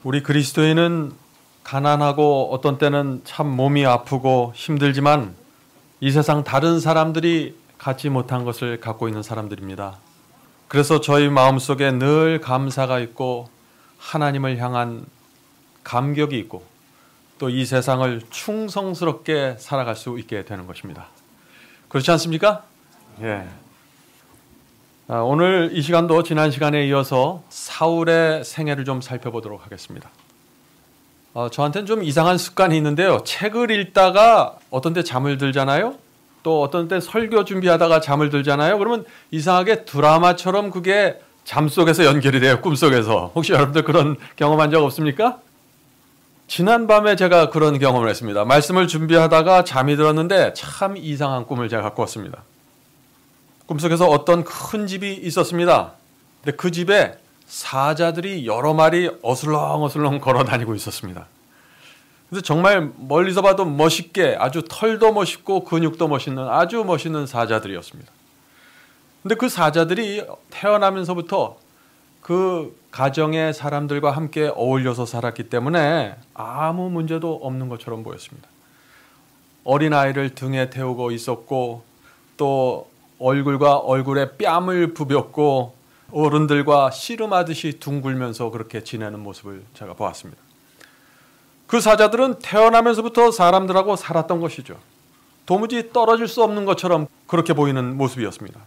우리 그리스도인은 가난하고 어떤 때는 참 몸이 아프고 힘들지만 이 세상 다른 사람들이 갖지 못한 것을 갖고 있는 사람들입니다. 그래서 저희 마음속에 늘 감사가 있고 하나님을 향한 감격이 있고 또 이 세상을 충성스럽게 살아갈 수 있게 되는 것입니다. 그렇지 않습니까? 예. 오늘 이 시간도 지난 시간에 이어서 사울의 생애를 좀 살펴보도록 하겠습니다. 저한테는 좀 이상한 습관이 있는데요. 책을 읽다가 어떤 때 잠을 들잖아요. 또 어떤 때 설교 준비하다가 잠을 들잖아요. 그러면 이상하게 드라마처럼 그게 잠 속에서 연결이 돼요. 꿈속에서. 혹시 여러분들 그런 경험한 적 없습니까? 지난밤에 제가 그런 경험을 했습니다. 말씀을 준비하다가 잠이 들었는데 참 이상한 꿈을 제가 꿨습니다. 꿈속에서 어떤 큰 집이 있었습니다. 근데 그 집에 사자들이 여러 마리 어슬렁어슬렁 걸어 다니고 있었습니다. 그래서 정말 멀리서 봐도 멋있게 아주 털도 멋있고 근육도 멋있는 아주 멋있는 사자들이었습니다. 근데 그 사자들이 태어나면서부터 그 가정의 사람들과 함께 어울려서 살았기 때문에 아무 문제도 없는 것처럼 보였습니다. 어린아이를 등에 태우고 있었고 또 얼굴과 얼굴에 뺨을 부볐고 어른들과 씨름하듯이 둥글면서 그렇게 지내는 모습을 제가 보았습니다. 그 사자들은 태어나면서부터 사람들하고 살았던 것이죠. 도무지 떨어질 수 없는 것처럼 그렇게 보이는 모습이었습니다.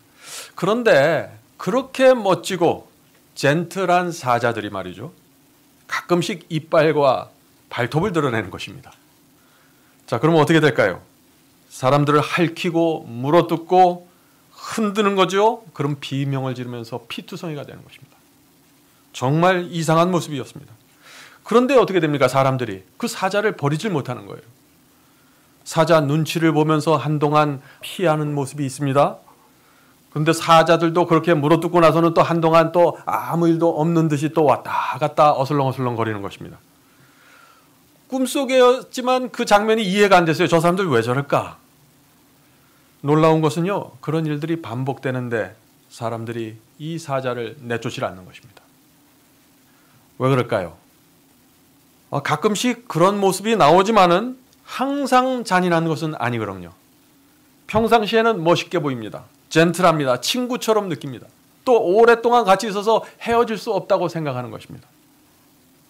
그런데 그렇게 멋지고 젠틀한 사자들이 말이죠. 가끔씩 이빨과 발톱을 드러내는 것입니다. 자, 그러면 어떻게 될까요? 사람들을 핥히고 물어뜯고 흔드는 거죠. 그럼 비명을 지르면서 피투성이가 되는 것입니다. 정말 이상한 모습이었습니다. 그런데 어떻게 됩니까? 사람들이 그 사자를 버리질 못하는 거예요. 사자 눈치를 보면서 한동안 피하는 모습이 있습니다. 그런데 사자들도 그렇게 물어뜯고 나서는 또 한동안 또 아무 일도 없는 듯이 또 왔다 갔다 어슬렁어슬렁 거리는 것입니다. 꿈속이었지만 그 장면이 이해가 안 됐어요. 저 사람들 왜 저럴까? 놀라운 것은요, 그런 일들이 반복되는데 사람들이 이 사자를 내쫓지 않는 것입니다. 왜 그럴까요? 가끔씩 그런 모습이 나오지만은 항상 잔인한 것은 아니거든요. 평상시에는 멋있게 보입니다. 젠틀합니다. 친구처럼 느낍니다. 또 오랫동안 같이 있어서 헤어질 수 없다고 생각하는 것입니다.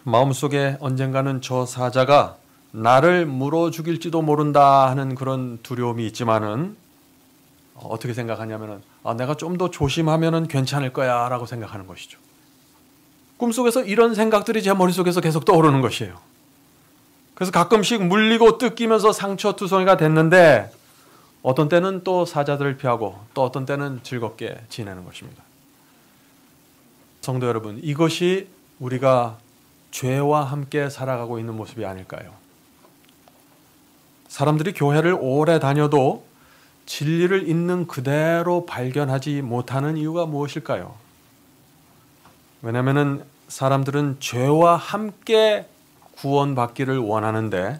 마음속에 언젠가는 저 사자가 나를 물어 죽일지도 모른다 하는 그런 두려움이 있지만은 어떻게 생각하냐면은 내가 좀 더 조심하면은 괜찮을 거야 라고 생각하는 것이죠. 꿈속에서 이런 생각들이 제 머릿속에서 계속 떠오르는 것이에요. 그래서 가끔씩 물리고 뜯기면서 상처투성이가 됐는데 어떤 때는 또 사자들을 피하고 또 어떤 때는 즐겁게 지내는 것입니다. 성도 여러분, 이것이 우리가 죄와 함께 살아가고 있는 모습이 아닐까요? 사람들이 교회를 오래 다녀도 진리를 있는 그대로 발견하지 못하는 이유가 무엇일까요? 왜냐하면 사람들은 죄와 함께 구원받기를 원하는데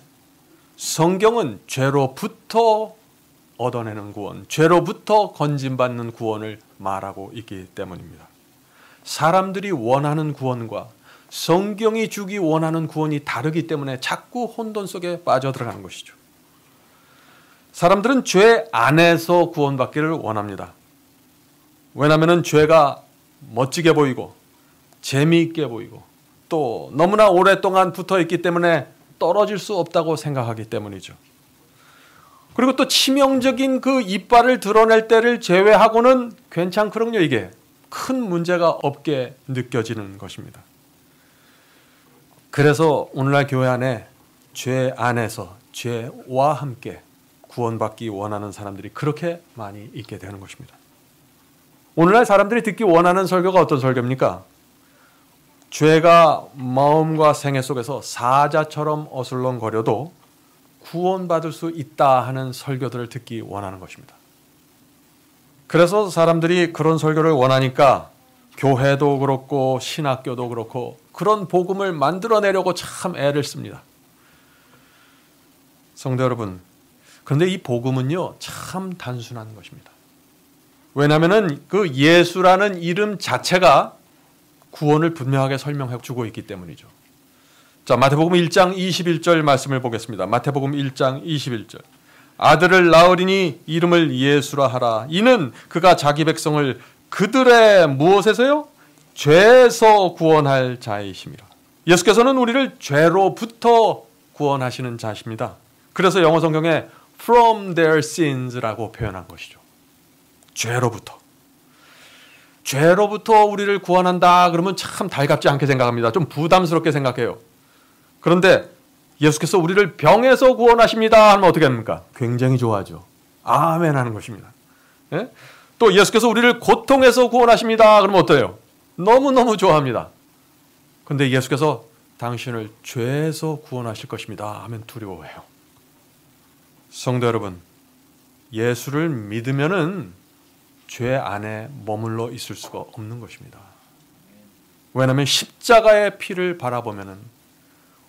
성경은 죄로부터 얻어내는 구원, 죄로부터 건진받는 구원을 말하고 있기 때문입니다. 사람들이 원하는 구원과 성경이 주기 원하는 구원이 다르기 때문에 자꾸 혼돈 속에 빠져들어가는 것이죠. 사람들은 죄 안에서 구원받기를 원합니다. 왜냐하면 죄가 멋지게 보이고 재미있게 보이고 또 너무나 오랫동안 붙어있기 때문에 떨어질 수 없다고 생각하기 때문이죠. 그리고 또 치명적인 그 이빨을 드러낼 때를 제외하고는 괜찮거든요. 이게 큰 문제가 없게 느껴지는 것입니다. 그래서 오늘날 교회 안에 죄 안에서 죄와 함께 구원받기 원하는 사람들이 그렇게 많이 있게 되는 것입니다. 오늘날 사람들이 듣기 원하는 설교가 어떤 설교입니까? 죄가 마음과 생애 속에서 사자처럼 어슬렁거려도 구원받을 수 있다 하는 설교들을 듣기 원하는 것입니다. 그래서 사람들이 그런 설교를 원하니까 교회도 그렇고 신학교도 그렇고 그런 복음을 만들어내려고 참 애를 씁니다. 성도 여러분, 그런데 이 복음은요 참 단순한 것입니다. 왜냐하면 그 예수라는 이름 자체가 구원을 분명하게 설명해 주고 있기 때문이죠. 자, 마태복음 1장 21절 말씀을 보겠습니다. 마태복음 1장 21절. 아들을 낳으리니 이름을 예수라 하라. 이는 그가 자기 백성을 그들의 무엇에서요? 죄에서 구원할 자이심이라. 예수께서는 우리를 죄로부터 구원하시는 자십니다. 그래서 영어 성경에 from their sins라고 표현한 것이죠. 죄로부터. 죄로부터 우리를 구원한다 그러면 참 달갑지 않게 생각합니다. 좀 부담스럽게 생각해요. 그런데 예수께서 우리를 병에서 구원하십니다 하면 어떻게 합니까? 굉장히 좋아하죠. 아멘 하는 것입니다. 예? 또 예수께서 우리를 고통에서 구원하십니다 그러면 어때요? 너무너무 좋아합니다. 그런데 예수께서 당신을 죄에서 구원하실 것입니다 하면 두려워해요. 성도 여러분, 예수를 믿으면은 죄 안에 머물러 있을 수가 없는 것입니다. 왜냐하면 십자가의 피를 바라보면은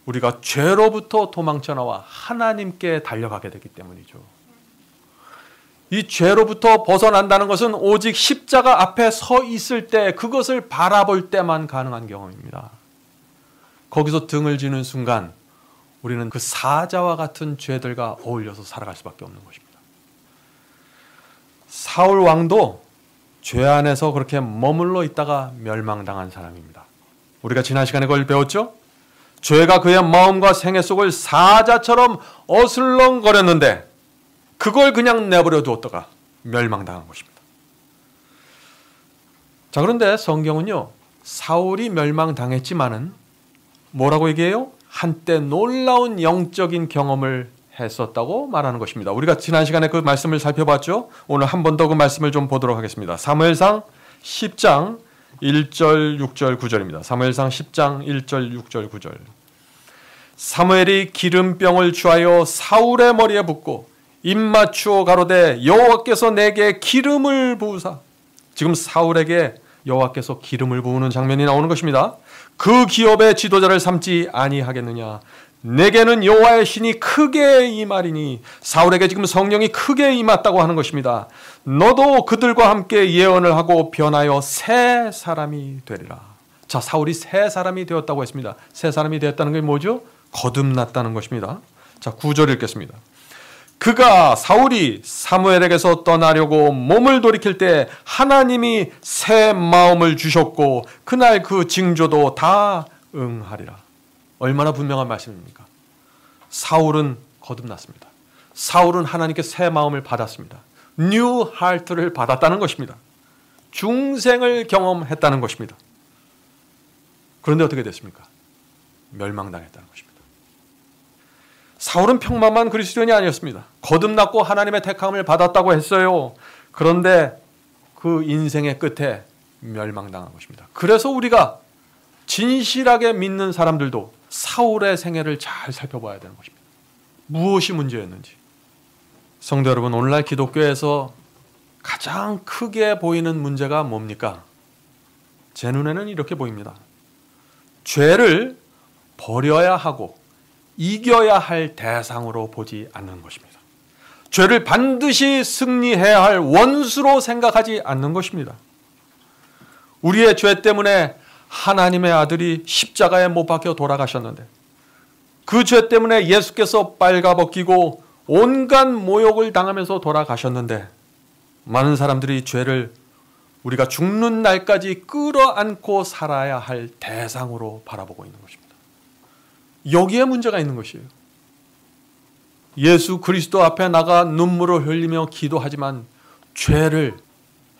우리가 죄로부터 도망쳐 나와 하나님께 달려가게 되기 때문이죠. 이 죄로부터 벗어난다는 것은 오직 십자가 앞에 서 있을 때, 그것을 바라볼 때만 가능한 경험입니다. 거기서 등을 지는 순간 우리는 그 사자와 같은 죄들과 어울려서 살아갈 수밖에 없는 것입니다. 사울 왕도 죄 안에서 그렇게 머물러 있다가 멸망당한 사람입니다. 우리가 지난 시간에 그걸 배웠죠? 죄가 그의 마음과 생애 속을 사자처럼 어슬렁거렸는데 그걸 그냥 내버려 두었다가 멸망당한 것입니다. 자, 그런데 성경은요, 사울이 멸망당했지만은 뭐라고 얘기해요? 한때 놀라운 영적인 경험을 했었다고 말하는 것입니다. 우리가 지난 시간에 그 말씀을 살펴봤죠? 오늘 한 번 더 그 말씀을 좀 보도록 하겠습니다. 사무엘상 10장 1절, 6절, 9절입니다. 사무엘상 10장 1절, 6절, 9절. 사무엘이 기름병을 취하여 사울의 머리에 붓고 입 맞추어 가로되 여호와께서 내게 기름을 부으사. 지금 사울에게 여호와께서 기름을 부으는 장면이 나오는 것입니다. 그 기업의 지도자를 삼지 아니하겠느냐. 내게는 여호와의 신이 크게 임하리니. 사울에게 지금 성령이 크게 임했다고 하는 것입니다. 너도 그들과 함께 예언을 하고 변하여 새 사람이 되리라. 자, 사울이 새 사람이 되었다고 했습니다. 새 사람이 되었다는 게 뭐죠? 거듭났다는 것입니다. 자, 9절 읽겠습니다. 그가 사울이 사무엘에게서 떠나려고 몸을 돌이킬 때 하나님이 새 마음을 주셨고 그날 그 징조도 다 응하리라. 얼마나 분명한 말씀입니까? 사울은 거듭났습니다. 사울은 하나님께 새 마음을 받았습니다. 뉴 하트를 받았다는 것입니다. 중생을 경험했다는 것입니다. 그런데 어떻게 됐습니까? 멸망당했다는 것입니다. 사울은 평범한 그리스도인이 아니었습니다. 거듭났고 하나님의 택함을 받았다고 했어요. 그런데 그 인생의 끝에 멸망당한 것입니다. 그래서 우리가 진실하게 믿는 사람들도 사울의 생애를 잘 살펴봐야 되는 것입니다. 무엇이 문제였는지. 성도 여러분, 오늘날 기독교에서 가장 크게 보이는 문제가 뭡니까? 제 눈에는 이렇게 보입니다. 죄를 버려야 하고 이겨야 할 대상으로 보지 않는 것입니다. 죄를 반드시 승리해야 할 원수로 생각하지 않는 것입니다. 우리의 죄 때문에 하나님의 아들이 십자가에 못 박혀 돌아가셨는데 그 죄 때문에 예수께서 빨가벗기고 온갖 모욕을 당하면서 돌아가셨는데 많은 사람들이 죄를 우리가 죽는 날까지 끌어안고 살아야 할 대상으로 바라보고 있는 것입니다. 여기에 문제가 있는 것이에요. 예수 그리스도 앞에 나가 눈물을 흘리며 기도하지만 죄를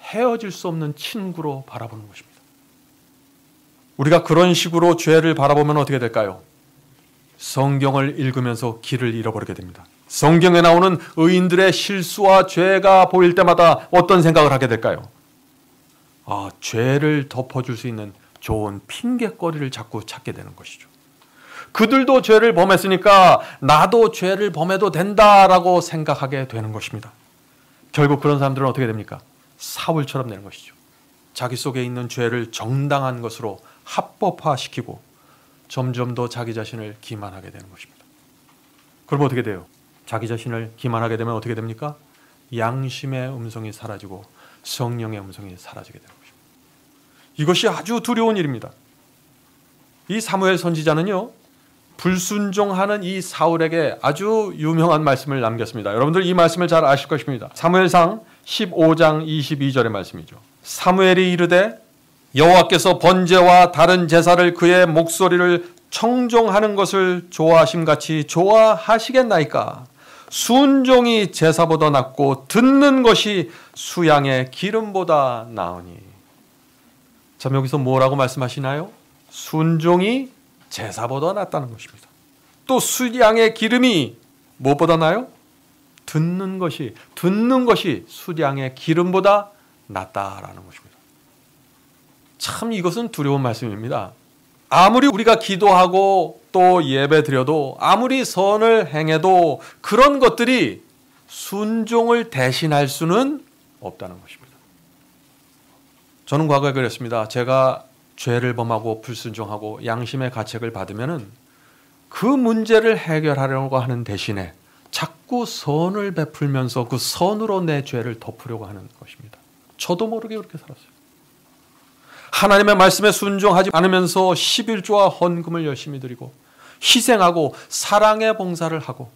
헤어질 수 없는 친구로 바라보는 것입니다. 우리가 그런 식으로 죄를 바라보면 어떻게 될까요? 성경을 읽으면서 길을 잃어버리게 됩니다. 성경에 나오는 의인들의 실수와 죄가 보일 때마다 어떤 생각을 하게 될까요? 죄를 덮어줄 수 있는 좋은 핑계거리를 자꾸 찾게 되는 것이죠. 그들도 죄를 범했으니까 나도 죄를 범해도 된다라고 생각하게 되는 것입니다. 결국 그런 사람들은 어떻게 됩니까? 사울처럼 되는 것이죠. 자기 속에 있는 죄를 정당한 것으로 합법화시키고 점점 더 자기 자신을 기만하게 되는 것입니다. 그럼 어떻게 돼요? 자기 자신을 기만하게 되면 어떻게 됩니까? 양심의 음성이 사라지고 성령의 음성이 사라지게 되는 것입니다. 이것이 아주 두려운 일입니다. 이 사무엘 선지자는요, 불순종하는 이 사울에게 아주 유명한 말씀을 남겼습니다. 여러분들 이 말씀을 잘 아실 것입니다. 사무엘상 15장 22절의 말씀이죠. 사무엘이 이르되 여호와께서 번제와 다른 제사를 그의 목소리를 청종하는 것을 좋아하심같이 좋아하시겠나이까. 순종이 제사보다 낫고 듣는 것이 수양의 기름보다 나으니. 자, 여기서 뭐라고 말씀하시나요? 순종이 제사보다 낫다는 것입니다. 또 수양의 기름이 무엇보다 나요? 듣는 것이 수양의 기름보다 낫다라는 것입니다. 참 이것은 두려운 말씀입니다. 아무리 우리가 기도하고 또 예배 드려도 아무리 선을 행해도 그런 것들이 순종을 대신할 수는 없다는 것입니다. 저는 과거에 그랬습니다. 제가 죄를 범하고 불순종하고 양심의 가책을 받으면은 그 문제를 해결하려고 하는 대신에 자꾸 선을 베풀면서 그 선으로 내 죄를 덮으려고 하는 것입니다. 저도 모르게 그렇게 살았어요. 하나님의 말씀에 순종하지 않으면서 11조와 헌금을 열심히 드리고 희생하고 사랑의 봉사를 하고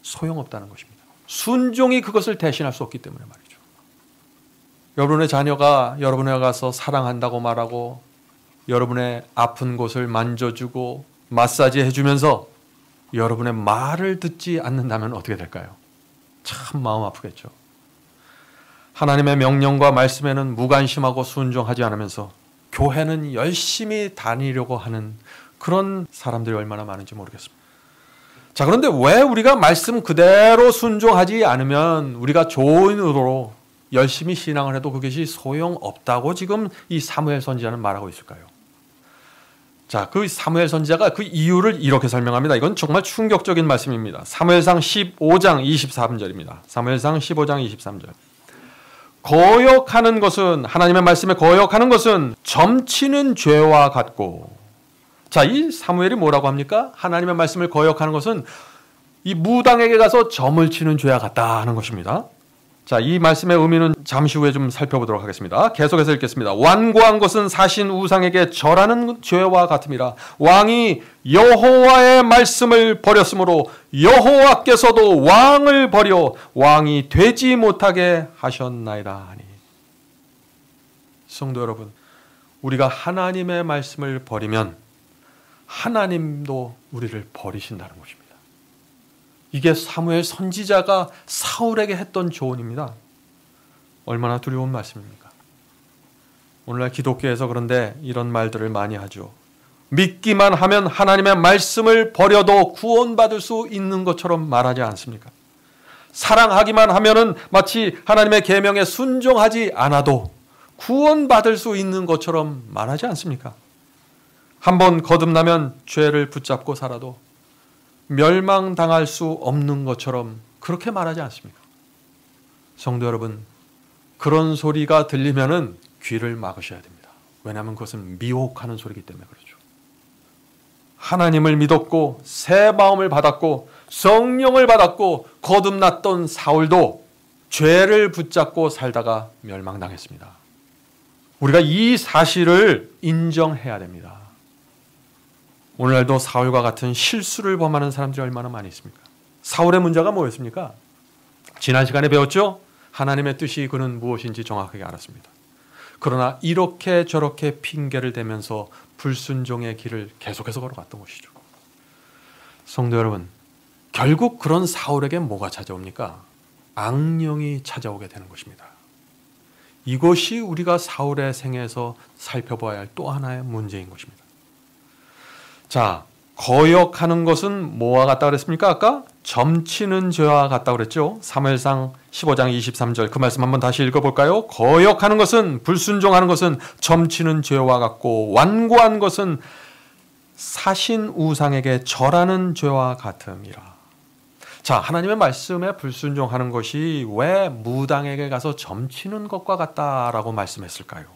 소용없다는 것입니다. 순종이 그것을 대신할 수 없기 때문에 말이죠. 여러분의 자녀가 여러분에 가서 사랑한다고 말하고 여러분의 아픈 곳을 만져주고 마사지 해주면서 여러분의 말을 듣지 않는다면 어떻게 될까요? 참 마음 아프겠죠. 하나님의 명령과 말씀에는 무관심하고 순종하지 않으면서 교회는 열심히 다니려고 하는 그런 사람들이 얼마나 많은지 모르겠습니다. 자, 그런데 왜 우리가 말씀 그대로 순종하지 않으면 우리가 좋은 의도로 열심히 신앙을 해도 그것이 소용없다고 지금 이 사무엘 선지자는 말하고 있을까요? 자, 그 사무엘 선지자가 그 이유를 이렇게 설명합니다. 이건 정말 충격적인 말씀입니다. 사무엘상 15장 23절입니다. 사무엘상 15장 23절. 거역하는 것은, 하나님의 말씀에 거역하는 것은 점치는 죄와 같고. 자, 이 사무엘이 뭐라고 합니까? 하나님의 말씀을 거역하는 것은 이 무당에게 가서 점을 치는 죄와 같다 하는 것입니다. 자, 이 말씀의 의미는 잠시 후에 좀 살펴보도록 하겠습니다. 계속해서 읽겠습니다. 완고한 것은 사신 우상에게 절하는 죄와 같음이라. 왕이 여호와의 말씀을 버렸으므로 여호와께서도 왕을 버려 왕이 되지 못하게 하셨나이다 하니. 성도 여러분, 우리가 하나님의 말씀을 버리면 하나님도 우리를 버리신다는 것입니다. 이게 사무엘 선지자가 사울에게 했던 조언입니다. 얼마나 두려운 말씀입니까? 오늘날 기독교에서 그런데 이런 말들을 많이 하죠. 믿기만 하면 하나님의 말씀을 버려도 구원받을 수 있는 것처럼 말하지 않습니까? 사랑하기만 하면은 마치 하나님의 계명에 순종하지 않아도 구원받을 수 있는 것처럼 말하지 않습니까? 한번 거듭나면 죄를 붙잡고 살아도 멸망당할 수 없는 것처럼 그렇게 말하지 않습니까? 성도 여러분, 그런 소리가 들리면은 귀를 막으셔야 됩니다. 왜냐하면 그것은 미혹하는 소리이기 때문에 그렇죠. 하나님을 믿었고 새 마음을 받았고 성령을 받았고 거듭났던 사울도 죄를 붙잡고 살다가 멸망당했습니다. 우리가 이 사실을 인정해야 됩니다. 오늘날도 사울과 같은 실수를 범하는 사람들이 얼마나 많이 있습니까? 사울의 문제가 뭐였습니까? 지난 시간에 배웠죠? 하나님의 뜻이 그는 무엇인지 정확하게 알았습니다. 그러나 이렇게 저렇게 핑계를 대면서 불순종의 길을 계속해서 걸어갔던 것이죠. 성도 여러분, 결국 그런 사울에게 뭐가 찾아옵니까? 악령이 찾아오게 되는 것입니다. 이것이 우리가 사울의 생애에서 살펴봐야 할 또 하나의 문제인 것입니다. 자, 거역하는 것은 뭐와 같다 그랬습니까? 아까 점치는 죄와 같다 그랬죠. 사무엘상 15장 23절 그 말씀 한번 다시 읽어볼까요? 거역하는 것은, 불순종하는 것은 점치는 죄와 같고 완고한 것은 사신 우상에게 절하는 죄와 같음이라. 자, 하나님의 말씀에 불순종하는 것이 왜 무당에게 가서 점치는 것과 같다라고 말씀했을까요?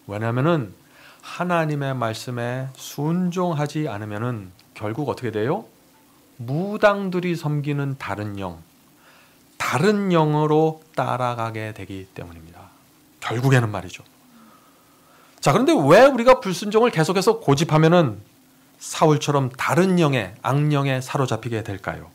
왜냐하면은 하나님의 말씀에 순종하지 않으면은 결국 어떻게 돼요? 무당들이 섬기는 다른 영으로 따라가게 되기 때문입니다. 결국에는 말이죠. 자, 그런데 왜 우리가 불순종을 계속해서 고집하면은 사울처럼 다른 영에, 악령에 사로잡히게 될까요?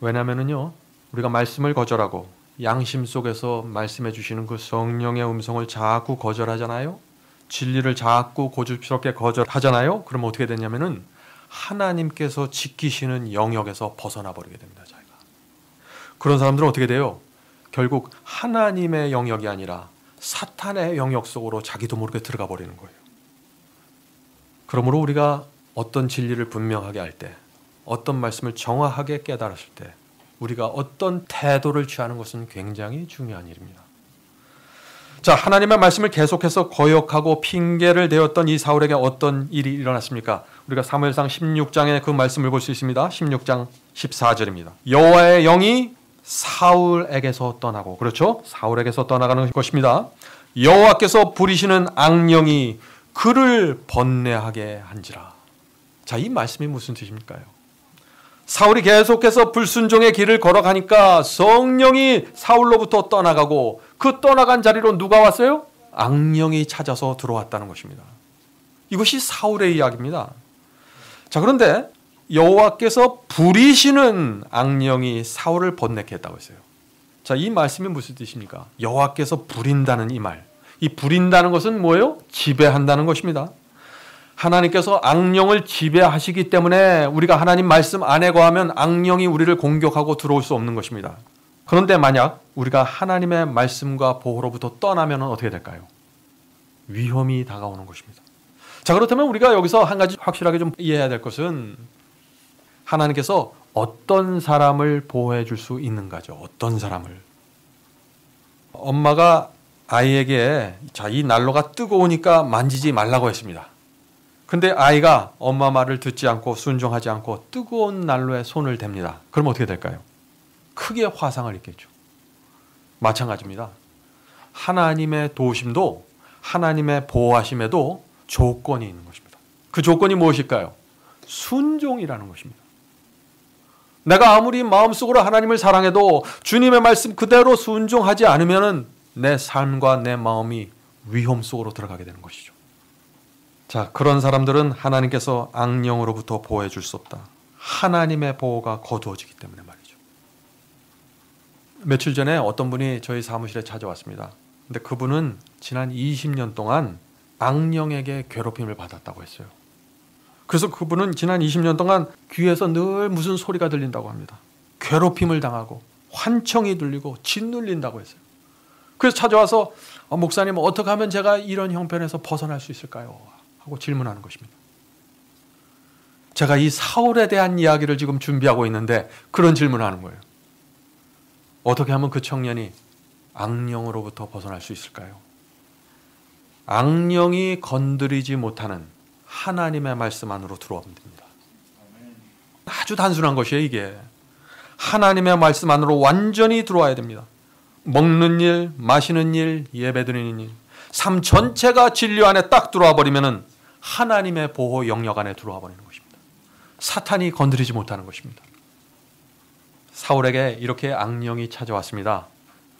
왜냐하면요, 우리가 말씀을 거절하고 양심 속에서 말씀해 주시는 그 성령의 음성을 자꾸 거절하잖아요. 진리를 자꾸 고집스럽게 거절하잖아요. 그러면 어떻게 되냐면은 하나님께서 지키시는 영역에서 벗어나 버리게 됩니다. 자기가. 그런 사람들은 어떻게 돼요? 결국 하나님의 영역이 아니라 사탄의 영역 속으로 자기도 모르게 들어가 버리는 거예요. 그러므로 우리가 어떤 진리를 분명하게 할 때, 어떤 말씀을 정확하게 깨달았을 때 우리가 어떤 태도를 취하는 것은 굉장히 중요한 일입니다. 자, 하나님의 말씀을 계속해서 거역하고 핑계를 대었던 이 사울에게 어떤 일이 일어났습니까? 우리가 사무엘상 16장에 그 말씀을 볼 수 있습니다. 16장 14절입니다. 여호와의 영이 사울에게서 떠나고, 그렇죠? 사울에게서 떠나가는 것입니다. 여호와께서 부리시는 악령이 그를 번뇌하게 한지라. 자, 이 말씀이 무슨 뜻입니까요? 사울이 계속해서 불순종의 길을 걸어가니까 성령이 사울로부터 떠나가고 그 떠나간 자리로 누가 왔어요? 악령이 찾아서 들어왔다는 것입니다. 이것이 사울의 이야기입니다. 자, 그런데 여호와께서 부리시는 악령이 사울을 번뇌케 했다고 했어요. 자, 이 말씀이 무슨 뜻입니까? 여호와께서 부린다는 이 말. 이 부린다는 것은 뭐예요? 지배한다는 것입니다. 하나님께서 악령을 지배하시기 때문에 우리가 하나님 말씀 안에 거하면 악령이 우리를 공격하고 들어올 수 없는 것입니다. 그런데 만약 우리가 하나님의 말씀과 보호로부터 떠나면 어떻게 될까요? 위험이 다가오는 것입니다. 자, 그렇다면 우리가 여기서 한 가지 확실하게 좀 이해해야 될 것은 하나님께서 어떤 사람을 보호해 줄 수 있는가죠. 어떤 사람을. 엄마가 아이에게 자, 이 난로가 뜨거우니까 만지지 말라고 했습니다. 근데 아이가 엄마 말을 듣지 않고 순종하지 않고 뜨거운 난로에 손을 댑니다. 그럼 어떻게 될까요? 크게 화상을 입겠죠. 마찬가지입니다. 하나님의 도우심도 하나님의 보호하심에도 조건이 있는 것입니다. 그 조건이 무엇일까요? 순종이라는 것입니다. 내가 아무리 마음속으로 하나님을 사랑해도 주님의 말씀 그대로 순종하지 않으면 내 삶과 내 마음이 위험 속으로 들어가게 되는 것이죠. 자, 그런 사람들은 하나님께서 악령으로부터 보호해 줄 수 없다. 하나님의 보호가 거두어지기 때문에 말이죠. 며칠 전에 어떤 분이 저희 사무실에 찾아왔습니다. 근데 그분은 지난 20년 동안 악령에게 괴롭힘을 받았다고 했어요. 그래서 그분은 지난 20년 동안 귀에서 늘 무슨 소리가 들린다고 합니다. 괴롭힘을 당하고 환청이 들리고 짓눌린다고 했어요. 그래서 찾아와서 목사님, 어떻게 하면 제가 이런 형편에서 벗어날 수 있을까요? 하고 질문하는 것입니다. 제가 이 사울에 대한 이야기를 지금 준비하고 있는데 그런 질문을 하는 거예요. 어떻게 하면 그 청년이 악령으로부터 벗어날 수 있을까요? 악령이 건드리지 못하는 하나님의 말씀 안으로 들어오면 됩니다. 아주 단순한 것이에요, 이게. 하나님의 말씀 안으로 완전히 들어와야 됩니다. 먹는 일, 마시는 일, 예배드리는 일, 삶 전체가 진리 안에 딱 들어와 버리면은 하나님의 보호 영역 안에 들어와 버리는 것입니다. 사탄이 건드리지 못하는 것입니다. 사울에게 이렇게 악령이 찾아왔습니다.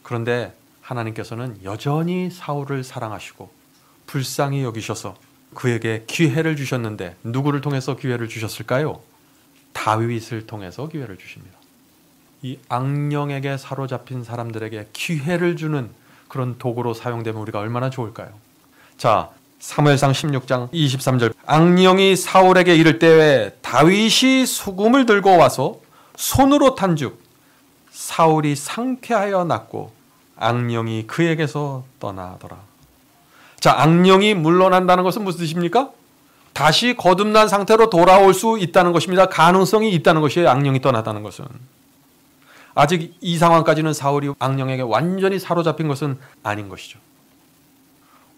그런데 하나님께서는 여전히 사울을 사랑하시고 불쌍히 여기셔서 그에게 기회를 주셨는데 누구를 통해서 기회를 주셨을까요? 다윗을 통해서 기회를 주십니다. 이 악령에게 사로잡힌 사람들에게 기회를 주는 그런 도구로 사용되면 우리가 얼마나 좋을까요? 자, 사무엘상 16장 23절. 악령이 사울에게 이를 때에 다윗이 수금을 들고 와서 손으로 탄즉 사울이 상쾌하여 낫고 악령이 그에게서 떠나더라. 자, 악령이 물러난다는 것은 무슨 뜻입니까? 다시 거듭난 상태로 돌아올 수 있다는 것입니다. 가능성이 있다는 것이에요. 악령이 떠나다는 것은. 아직 이 상황까지는 사울이 악령에게 완전히 사로잡힌 것은 아닌 것이죠.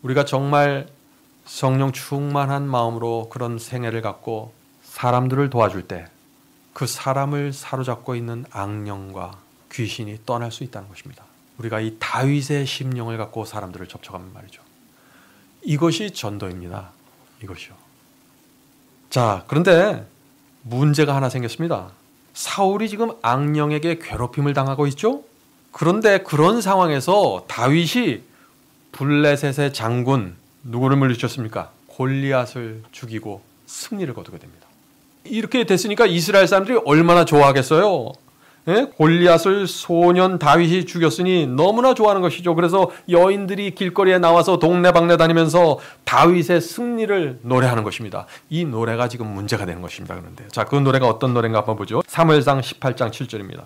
우리가 정말 성령 충만한 마음으로 그런 생애를 갖고 사람들을 도와줄 때 그 사람을 사로잡고 있는 악령과 귀신이 떠날 수 있다는 것입니다. 우리가 이 다윗의 심령을 갖고 사람들을 접촉하면 말이죠. 이것이 전도입니다. 이것이요. 자, 그런데 문제가 하나 생겼습니다. 사울이 지금 악령에게 괴롭힘을 당하고 있죠? 그런데 그런 상황에서 다윗이 블레셋의 장군 누구를 물리쳤습니까? 골리앗을 죽이고 승리를 거두게 됩니다. 이렇게 됐으니까 이스라엘 사람들이 얼마나 좋아하겠어요. 예? 골리앗을 소년 다윗이 죽였으니 너무나 좋아하는 것이죠. 그래서 여인들이 길거리에 나와서 동네방네 다니면서 다윗의 승리를 노래하는 것입니다. 이 노래가 지금 문제가 되는 것입니다. 그런데 자, 그 노래가 어떤 노래인가 한번 보죠. 사무엘상 18장 7절입니다.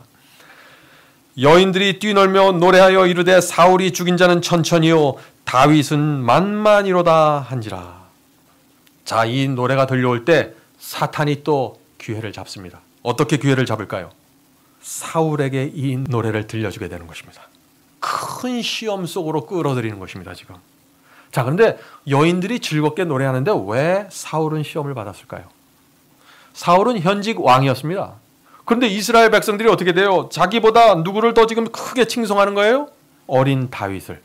여인들이 뛰놀며 노래하여 이르되 사울이 죽인 자는 천천히요 다윗은 만만이로다 한지라. 자, 이 노래가 들려올 때 사탄이 또 기회를 잡습니다. 어떻게 기회를 잡을까요? 사울에게 이 노래를 들려주게 되는 것입니다. 큰 시험 속으로 끌어들이는 것입니다, 지금. 자, 그런데 여인들이 즐겁게 노래하는데 왜 사울은 시험을 받았을까요? 사울은 현직 왕이었습니다. 그런데 이스라엘 백성들이 어떻게 돼요? 자기보다 누구를 더 지금 크게 칭송하는 거예요? 어린 다윗을.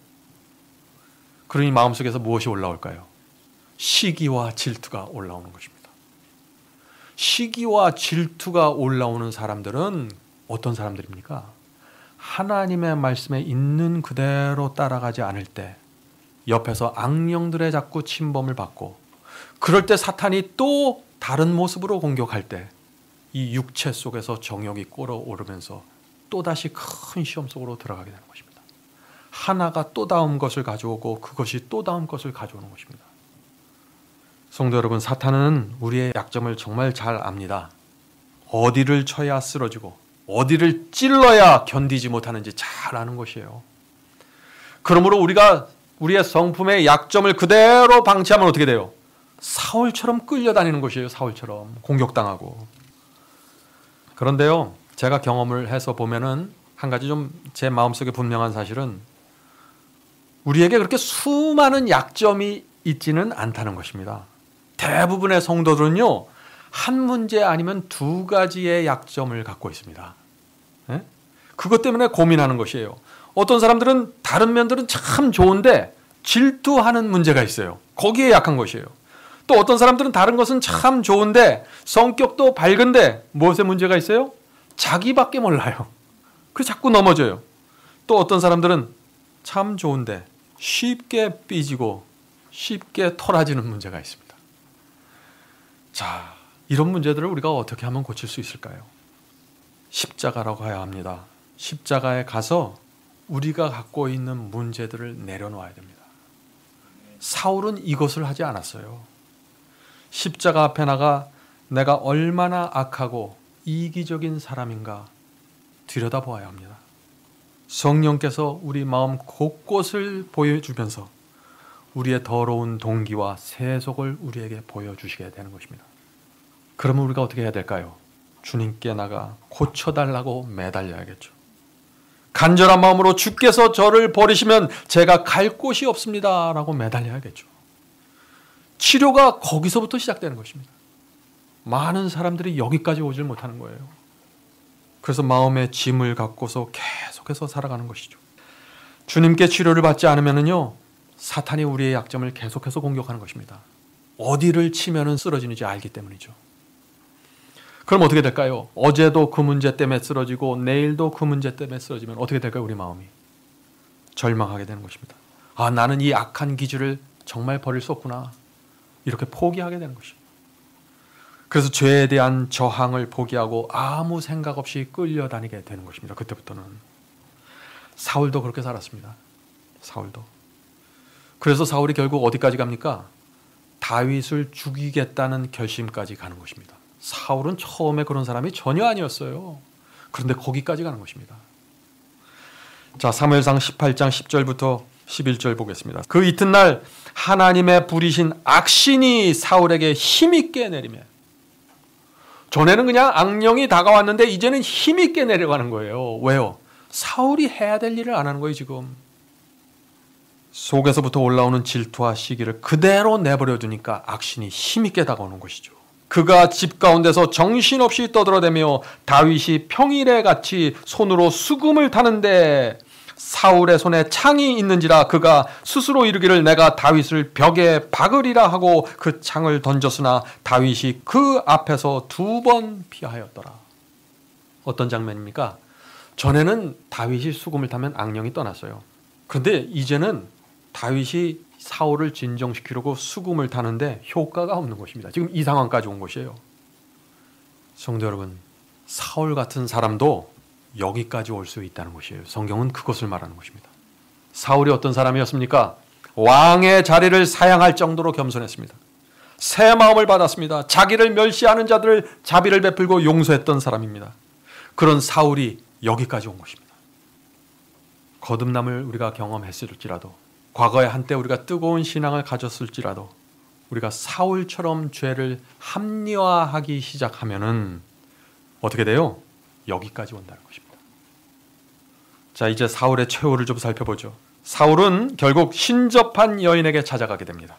그러니 마음속에서 무엇이 올라올까요? 시기와 질투가 올라오는 것입니다. 시기와 질투가 올라오는 사람들은 어떤 사람들입니까? 하나님의 말씀에 있는 그대로 따라가지 않을 때 옆에서 악령들의 자꾸 침범을 받고, 그럴 때 사탄이 또 다른 모습으로 공격할 때 이 육체 속에서 정욕이 끓어오르면서 또다시 큰 시험 속으로 들어가게 되는 것입니다. 하나가 또 다음 것을 가져오고 그것이 또 다음 것을 가져오는 것입니다. 성도 여러분, 사탄은 우리의 약점을 정말 잘 압니다. 어디를 쳐야 쓰러지고 어디를 찔러야 견디지 못하는지 잘 아는 것이에요. 그러므로 우리가 우리의 성품의 약점을 그대로 방치하면 어떻게 돼요? 사울처럼 끌려다니는 것이에요. 사울처럼 공격당하고. 그런데요, 제가 경험을 해서 보면은 한 가지 좀 제 마음속에 분명한 사실은 우리에게 그렇게 수많은 약점이 있지는 않다는 것입니다. 대부분의 성도들은요, 한 문제 아니면 두 가지의 약점을 갖고 있습니다. 예? 그것 때문에 고민하는 것이에요. 어떤 사람들은 다른 면들은 참 좋은데 질투하는 문제가 있어요. 거기에 약한 것이에요. 또 어떤 사람들은 다른 것은 참 좋은데 성격도 밝은데 무엇에 문제가 있어요? 자기밖에 몰라요. 그래서 자꾸 넘어져요. 또 어떤 사람들은 참 좋은데 쉽게 삐지고 쉽게 토라지는 문제가 있습니다. 자, 이런 문제들을 우리가 어떻게 하면 고칠 수 있을까요? 십자가라고 가야 합니다. 십자가에 가서 우리가 갖고 있는 문제들을 내려놓아야 됩니다. 사울은 이것을 하지 않았어요. 십자가 앞에 나가 내가 얼마나 악하고 이기적인 사람인가 들여다보아야 합니다. 성령께서 우리 마음 곳곳을 보여주면서 우리의 더러운 동기와 세속을 우리에게 보여주시게 되는 것입니다. 그러면 우리가 어떻게 해야 될까요? 주님께 나가 고쳐달라고 매달려야겠죠. 간절한 마음으로 주께서 저를 버리시면 제가 갈 곳이 없습니다 라고 매달려야겠죠. 치료가 거기서부터 시작되는 것입니다. 많은 사람들이 여기까지 오질 못하는 거예요. 그래서 마음의 짐을 갖고서 계속해서 살아가는 것이죠. 주님께 치료를 받지 않으면요, 사탄이 우리의 약점을 계속해서 공격하는 것입니다. 어디를 치면은 쓰러지는지 알기 때문이죠. 그럼 어떻게 될까요? 어제도 그 문제 때문에 쓰러지고 내일도 그 문제 때문에 쓰러지면 어떻게 될까요? 우리 마음이 절망하게 되는 것입니다. 아, 나는 이 악한 기질을 정말 버릴 수 없구나. 이렇게 포기하게 되는 것입니다. 그래서 죄에 대한 저항을 포기하고 아무 생각 없이 끌려다니게 되는 것입니다. 그때부터는. 사울도 그렇게 살았습니다. 사울도. 그래서 사울이 결국 어디까지 갑니까? 다윗을 죽이겠다는 결심까지 가는 것입니다. 사울은 처음에 그런 사람이 전혀 아니었어요. 그런데 거기까지 가는 것입니다. 자, 사무엘상 18장 10절부터 11절 보겠습니다. 그 이튿날 하나님의 부리신 악신이 사울에게 힘있게 내리며, 전에는 그냥 악령이 다가왔는데 이제는 힘있게 내려가는 거예요. 왜요? 사울이 해야 될 일을 안 하는 거예요, 지금. 속에서부터 올라오는 질투와 시기를 그대로 내버려 두니까 악신이 힘있게 다가오는 것이죠. 그가 집 가운데서 정신없이 떠들어대며 다윗이 평일에 같이 손으로 수금을 타는데 사울의 손에 창이 있는지라 그가 스스로 이르기를 내가 다윗을 벽에 박으리라 하고 그 창을 던졌으나 다윗이 그 앞에서 2번 피하였더라. 어떤 장면입니까? 전에는 다윗이 수금을 타면 악령이 떠났어요. 그런데 이제는 다윗이 사울을 진정시키려고 수금을 타는데 효과가 없는 것입니다. 지금 이 상황까지 온 것이에요. 성도 여러분, 사울 같은 사람도 여기까지 올 수 있다는 것이에요. 성경은 그것을 말하는 것입니다. 사울이 어떤 사람이었습니까? 왕의 자리를 사양할 정도로 겸손했습니다. 새 마음을 받았습니다. 자기를 멸시하는 자들을 자비를 베풀고 용서했던 사람입니다. 그런 사울이 여기까지 온 것입니다. 거듭남을 우리가 경험했을지라도, 과거에 한때 우리가 뜨거운 신앙을 가졌을지라도 우리가 사울처럼 죄를 합리화하기 시작하면은 어떻게 돼요? 여기까지 온다는 것입니다. 자, 이제 사울의 최후를 좀 살펴보죠. 사울은 결국 신접한 여인에게 찾아가게 됩니다.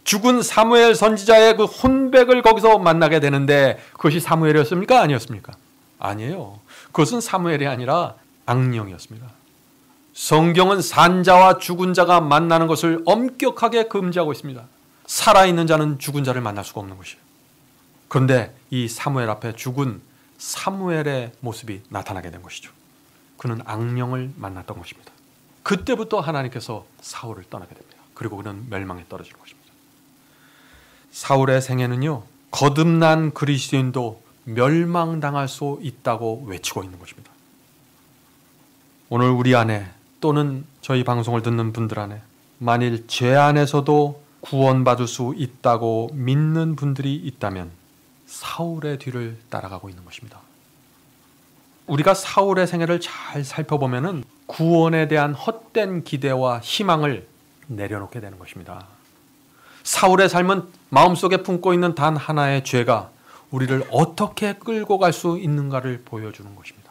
죽은 사무엘 선지자의 그 혼백을 거기서 만나게 되는데 그것이 사무엘이었습니까? 아니었습니까? 아니에요. 그것은 사무엘이 아니라 악령이었습니다. 성경은 산자와 죽은 자가 만나는 것을 엄격하게 금지하고 있습니다. 살아있는 자는 죽은 자를 만날 수가 없는 것이에요. 그런데 이 사무엘 앞에 죽은 사무엘의 모습이 나타나게 된 것이죠. 그는 악령을 만났던 것입니다. 그때부터 하나님께서 사울을 떠나게 됩니다. 그리고 그는 멸망에 떨어지는 것입니다. 사울의 생애는요, 거듭난 그리스도인도 멸망당할 수 있다고 외치고 있는 것입니다. 오늘 우리 안에 또는 저희 방송을 듣는 분들 안에 만일 죄 안에서도 구원받을 수 있다고 믿는 분들이 있다면 사울의 뒤를 따라가고 있는 것입니다. 우리가 사울의 생애를 잘 살펴보면 구원에 대한 헛된 기대와 희망을 내려놓게 되는 것입니다. 사울의 삶은 마음속에 품고 있는 단 하나의 죄가 우리를 어떻게 끌고 갈 수 있는가를 보여주는 것입니다.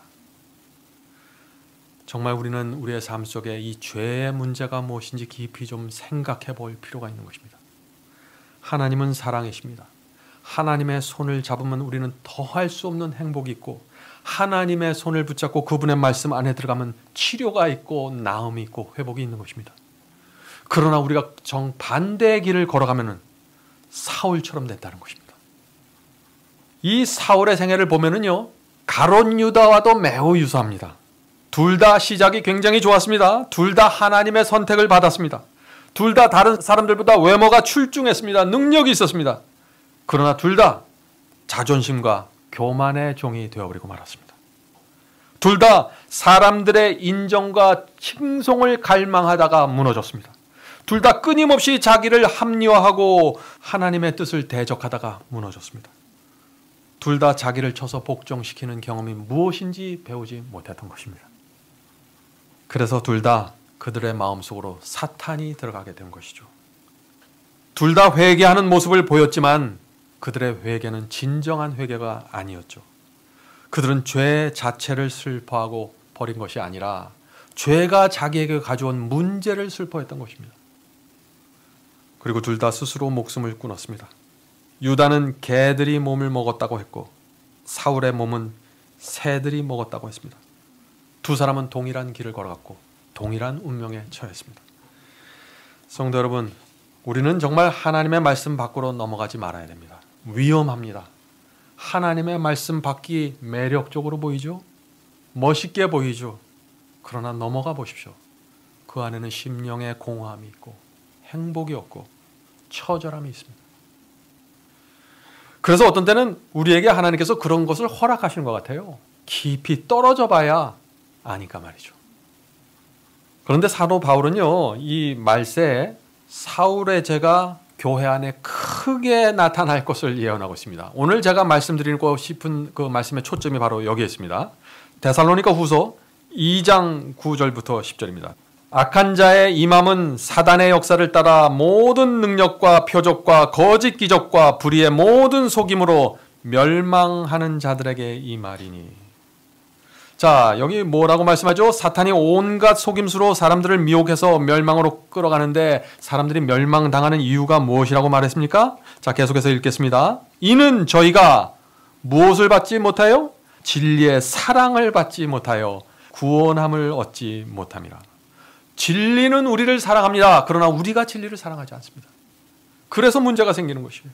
정말 우리는 우리의 삶 속에 이 죄의 문제가 무엇인지 깊이 좀 생각해 볼 필요가 있는 것입니다. 하나님은 사랑이십니다. 하나님의 손을 잡으면 우리는 더할 수 없는 행복이 있고, 하나님의 손을 붙잡고 그분의 말씀 안에 들어가면 치료가 있고 나음이 있고 회복이 있는 것입니다. 그러나 우리가 정반대의 길을 걸어가면 사울처럼 됐다는 것입니다. 이 사울의 생애를 보면은요, 가룟 유다와도 매우 유사합니다. 둘 다 시작이 굉장히 좋았습니다. 둘 다 하나님의 선택을 받았습니다. 둘 다 다른 사람들보다 외모가 출중했습니다. 능력이 있었습니다. 그러나 둘 다 자존심과 교만의 종이 되어버리고 말았습니다. 둘 다 사람들의 인정과 칭송을 갈망하다가 무너졌습니다. 둘 다 끊임없이 자기를 합리화하고 하나님의 뜻을 대적하다가 무너졌습니다. 둘 다 자기를 쳐서 복종시키는 경험이 무엇인지 배우지 못했던 것입니다. 그래서 둘 다 그들의 마음속으로 사탄이 들어가게 된 것이죠. 둘 다 회개하는 모습을 보였지만 그들의 회개는 진정한 회개가 아니었죠. 그들은 죄 자체를 슬퍼하고 버린 것이 아니라 죄가 자기에게 가져온 문제를 슬퍼했던 것입니다. 그리고 둘 다 스스로 목숨을 끊었습니다. 유다는 개들이 몸을 먹었다고 했고 사울의 몸은 새들이 먹었다고 했습니다. 두 사람은 동일한 길을 걸어갔고 동일한 운명에 처했습니다. 성도 여러분, 우리는 정말 하나님의 말씀 밖으로 넘어가지 말아야 됩니다. 위험합니다. 하나님의 말씀 밖이 매력적으로 보이죠? 멋있게 보이죠? 그러나 넘어가 보십시오. 그 안에는 심령의 공허함이 있고 행복이 없고 처절함이 있습니다. 그래서 어떤 때는 우리에게 하나님께서 그런 것을 허락하시는 것 같아요. 깊이 떨어져 봐야 아니까 말이죠. 그런데 사도 바울은요, 이 말세에 사울의 죄가 교회 안에 크게 나타날 것을 예언하고 있습니다. 오늘 제가 말씀드리고 싶은 그 말씀의 초점이 바로 여기에 있습니다. 데살로니가 후서 2장 9절부터 10절입니다. 악한 자의 임함은 사단의 역사를 따라 모든 능력과 표적과 거짓 기적과 불의의 모든 속임으로 멸망하는 자들에게 이 말이니. 자, 여기 뭐라고 말씀하죠? 사탄이 온갖 속임수로 사람들을 미혹해서 멸망으로 끌어가는데 사람들이 멸망당하는 이유가 무엇이라고 말했습니까? 자, 계속해서 읽겠습니다. 이는 저희가 무엇을 받지 못하여? 진리의 사랑을 받지 못하여 구원함을 얻지 못함이라. 진리는 우리를 사랑합니다. 그러나 우리가 진리를 사랑하지 않습니다. 그래서 문제가 생기는 것이에요.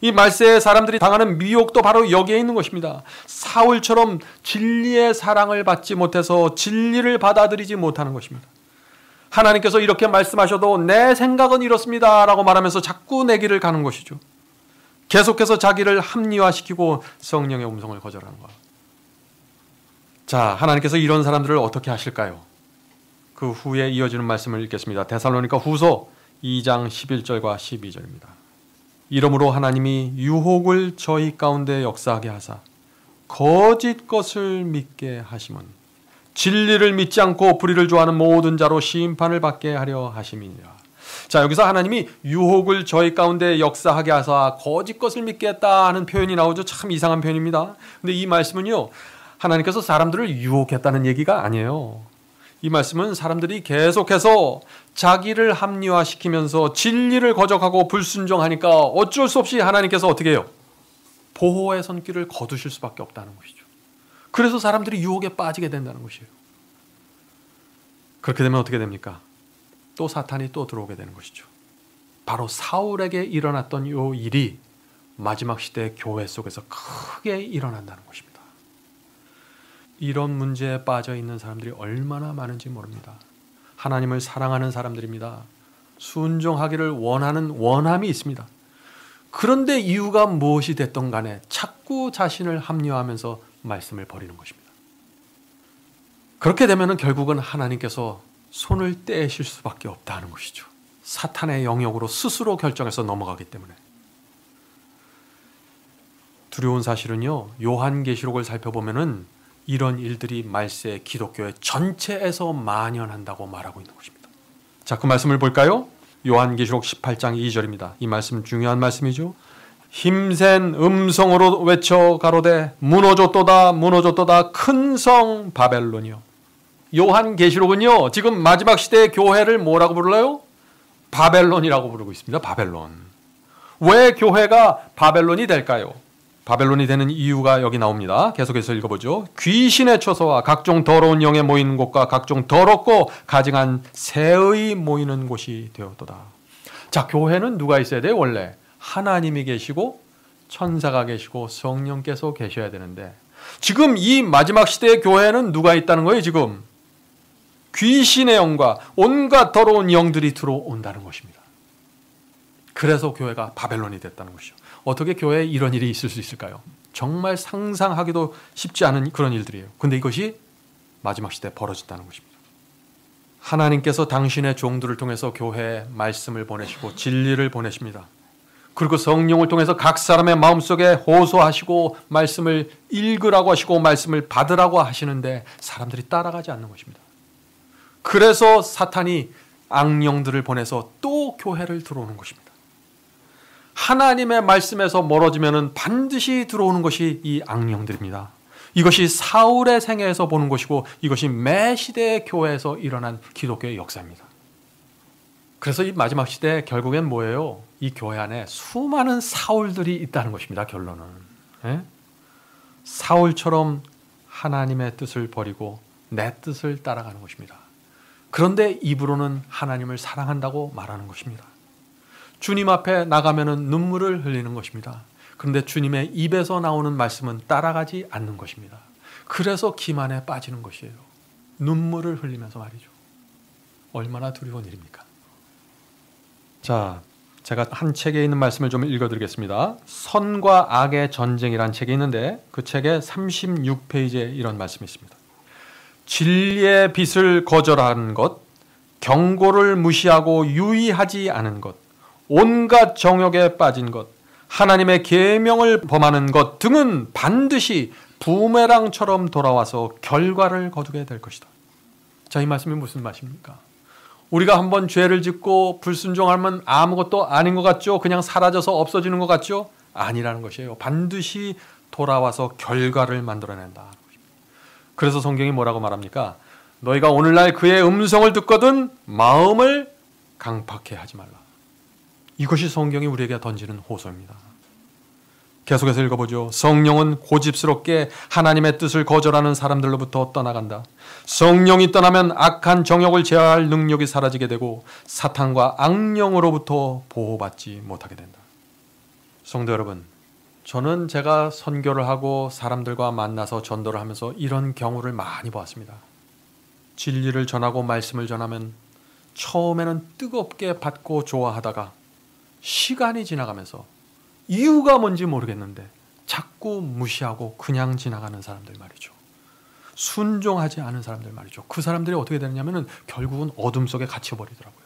이 말세의 사람들이 당하는 미혹도 바로 여기에 있는 것입니다. 사울처럼 진리의 사랑을 받지 못해서 진리를 받아들이지 못하는 것입니다. 하나님께서 이렇게 말씀하셔도 내 생각은 이렇습니다 라고 말하면서 자꾸 내 길을 가는 것이죠. 계속해서 자기를 합리화시키고 성령의 음성을 거절하는 것. 자, 하나님께서 이런 사람들을 어떻게 하실까요? 그 후에 이어지는 말씀을 읽겠습니다. 데살로니가 후서 2장 11절과 12절입니다. 이러므로 하나님이 유혹을 저희 가운데 역사하게 하사 거짓 것을 믿게 하심은 진리를 믿지 않고 불의를 좋아하는 모든 자로 심판을 받게 하려 하심이니라. 자, 여기서 하나님이 유혹을 저희 가운데 역사하게 하사 거짓 것을 믿게 했다 하는 표현이 나오죠. 참 이상한 표현입니다. 근데 이 말씀은요, 하나님께서 사람들을 유혹했다는 얘기가 아니에요. 이 말씀은 사람들이 계속해서 자기를 합리화시키면서 진리를 거적하고 불순종하니까 어쩔 수 없이 하나님께서 어떻게 해요? 보호의 손길을 거두실 수밖에 없다는 것이죠. 그래서 사람들이 유혹에 빠지게 된다는 것이에요. 그렇게 되면 어떻게 됩니까? 또 사탄이 또 들어오게 되는 것이죠. 바로 사울에게 일어났던 이 일이 마지막 시대 교회 속에서 크게 일어난다는 것입니다. 이런 문제에 빠져 있는 사람들이 얼마나 많은지 모릅니다. 하나님을 사랑하는 사람들입니다. 순종하기를 원하는 원함이 있습니다. 그런데 이유가 무엇이 됐던 간에 자꾸 자신을 합리화하면서 말씀을 버리는 것입니다. 그렇게 되면 결국은 하나님께서 손을 떼실 수밖에 없다는 것이죠. 사탄의 영역으로 스스로 결정해서 넘어가기 때문에. 두려운 사실은요, 요한계시록을 살펴보면은 이런 일들이 말세 기독교의 전체에서 만연한다고 말하고 있는 것입니다. 자, 그 말씀을 볼까요? 요한계시록 18장 2절입니다. 이 말씀 중요한 말씀이죠. 힘센 음성으로 외쳐 가로되 무너졌도다 무너졌도다 큰 성 바벨론이요. 요한계시록은요, 지금 마지막 시대의 교회를 뭐라고 불러요? 바벨론이라고 부르고 있습니다. 바벨론. 왜 교회가 바벨론이 될까요? 바벨론이 되는 이유가 여기 나옵니다. 계속해서 읽어보죠. 귀신의 처소와 각종 더러운 영에 모이는 곳과 각종 더럽고 가증한 새의 모이는 곳이 되었도다. 자, 교회는 누가 있어야 돼요? 원래 하나님이 계시고 천사가 계시고 성령께서 계셔야 되는데 지금 이 마지막 시대의 교회는 누가 있다는 거예요? 지금 귀신의 영과 온갖 더러운 영들이 들어온다는 것입니다. 그래서 교회가 바벨론이 됐다는 것이죠. 어떻게 교회에 이런 일이 있을 수 있을까요? 정말 상상하기도 쉽지 않은 그런 일들이에요. 근데 이것이 마지막 시대에 벌어진다는 것입니다. 하나님께서 당신의 종들을 통해서 교회에 말씀을 보내시고 진리를 보내십니다. 그리고 성령을 통해서 각 사람의 마음속에 호소하시고 말씀을 읽으라고 하시고 말씀을 받으라고 하시는데 사람들이 따라가지 않는 것입니다. 그래서 사탄이 악령들을 보내서 또 교회를 들어오는 것입니다. 하나님의 말씀에서 멀어지면 반드시 들어오는 것이 이 악령들입니다. 이것이 사울의 생애에서 보는 것이고 이것이 매 시대의 교회에서 일어난 기독교의 역사입니다. 그래서 이 마지막 시대에 결국엔 뭐예요? 이 교회 안에 수많은 사울들이 있다는 것입니다. 결론은. 사울처럼 하나님의 뜻을 버리고 내 뜻을 따라가는 것입니다. 그런데 입으로는 하나님을 사랑한다고 말하는 것입니다. 주님 앞에 나가면은 눈물을 흘리는 것입니다. 그런데 주님의 입에서 나오는 말씀은 따라가지 않는 것입니다. 그래서 기만에 빠지는 것이에요. 눈물을 흘리면서 말이죠. 얼마나 두려운 일입니까? 자, 제가 한 책에 있는 말씀을 좀 읽어드리겠습니다. 선과 악의 전쟁이라는 책이 있는데 그 책의 36페이지에 이런 말씀이 있습니다. 진리의 빛을 거절하는 것, 경고를 무시하고 유의하지 않은 것, 온갖 정욕에 빠진 것, 하나님의 계명을 범하는 것 등은 반드시 부메랑처럼 돌아와서 결과를 거두게 될 것이다. 자, 이 말씀이 무슨 말입니까? 우리가 한번 죄를 짓고 불순종하면 아무것도 아닌 것 같죠? 그냥 사라져서 없어지는 것 같죠? 아니라는 것이에요. 반드시 돌아와서 결과를 만들어낸다. 그래서 성경이 뭐라고 말합니까? 너희가 오늘날 그의 음성을 듣거든 마음을 강팍해 하지 말라. 이것이 성경이 우리에게 던지는 호소입니다. 계속해서 읽어보죠. 성령은 고집스럽게 하나님의 뜻을 거절하는 사람들로부터 떠나간다. 성령이 떠나면 악한 정욕을 제어할 능력이 사라지게 되고 사탄과 악령으로부터 보호받지 못하게 된다. 성도 여러분, 저는 제가 선교를 하고 사람들과 만나서 전도를 하면서 이런 경우를 많이 보았습니다. 진리를 전하고 말씀을 전하면 처음에는 뜨겁게 받고 좋아하다가 시간이 지나가면서 이유가 뭔지 모르겠는데 자꾸 무시하고 그냥 지나가는 사람들 말이죠. 순종하지 않은 사람들 말이죠. 그 사람들이 어떻게 되느냐면 결국은 어둠 속에 갇혀버리더라고요.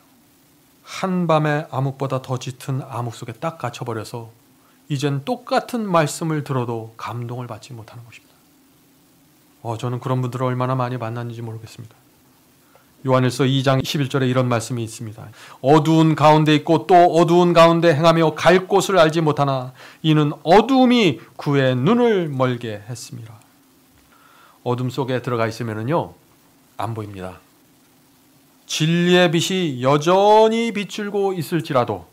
한밤의 암흑보다 더 짙은 암흑 속에 딱 갇혀버려서 이젠 똑같은 말씀을 들어도 감동을 받지 못하는 것입니다. 저는 그런 분들을 얼마나 많이 만났는지 모르겠습니다. 요한일서 2장 11절에 이런 말씀이 있습니다. 어두운 가운데 있고 또 어두운 가운데 행하며 갈 곳을 알지 못하나 이는 어두움이 그의 눈을 멀게 했습니다. 어둠 속에 들어가 있으면요 안 보입니다. 진리의 빛이 여전히 비추고 있을지라도